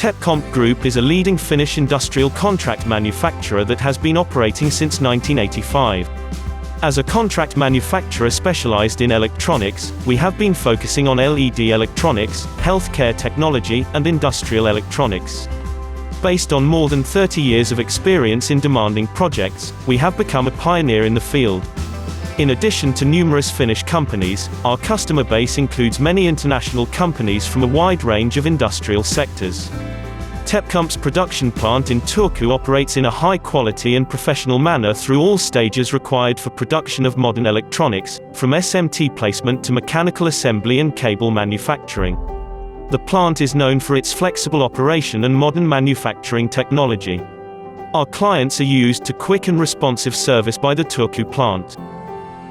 TepComp Group is a leading Finnish industrial contract manufacturer that has been operating since 1985. As a contract manufacturer specialized in electronics, we have been focusing on LED electronics, healthcare technology, and industrial electronics. Based on more than 30 years of experience in demanding projects, we have become a pioneer in the field. In addition to numerous Finnish companies, our customer base includes many international companies from a wide range of industrial sectors. TepComp's production plant in Turku operates in a high-quality and professional manner through all stages required for production of modern electronics, from SMT placement to mechanical assembly and cable manufacturing. The plant is known for its flexible operation and modern manufacturing technology. Our clients are used to quick and responsive service by the Turku plant.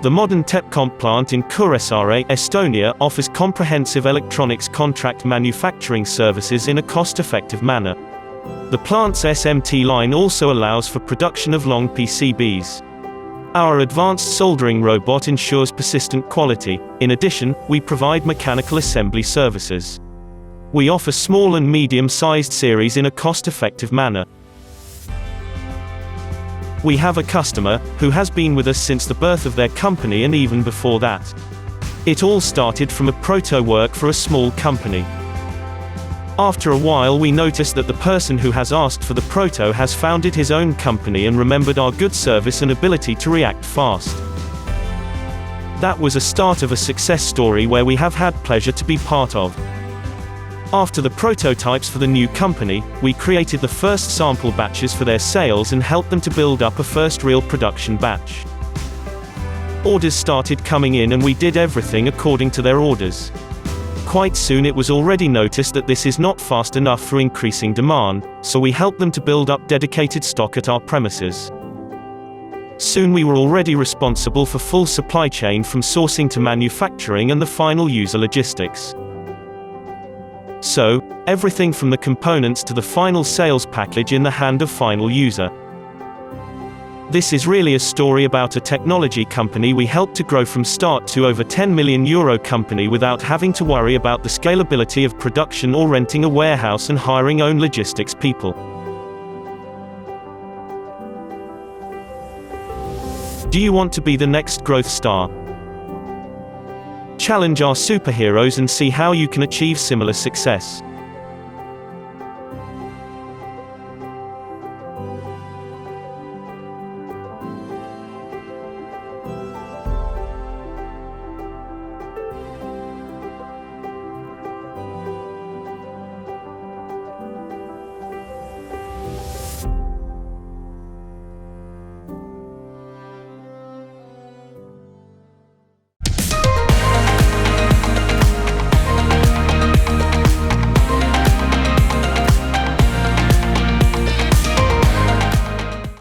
The modern TepComp plant in Kuressaare, Estonia, offers comprehensive electronics contract manufacturing services in a cost-effective manner. The plant's SMT line also allows for production of long PCBs. Our advanced soldering robot ensures persistent quality. In addition, we provide mechanical assembly services. We offer small and medium-sized series in a cost-effective manner. We have a customer who has been with us since the birth of their company and even before that. It all started from a proto work for a small company. After a while we noticed that the person who has asked for the proto has founded his own company and remembered our good service and ability to react fast. That was a start of a success story where we have had pleasure to be part of. After the prototypes for the new company, we created the first sample batches for their sales and helped them to build up a first real production batch. Orders started coming in and we did everything according to their orders. Quite soon it was already noticed that this is not fast enough for increasing demand, so we helped them to build up dedicated stock at our premises. Soon we were already responsible for full supply chain from sourcing to manufacturing and the final user logistics. So, everything from the components to the final sales package in the hand of final user. This is really a story about a technology company we helped to grow from start to over €10 million company without having to worry about the scalability of production or renting a warehouse and hiring own logistics people. Do you want to be the next growth star? Challenge our superheroes and see how you can achieve similar success.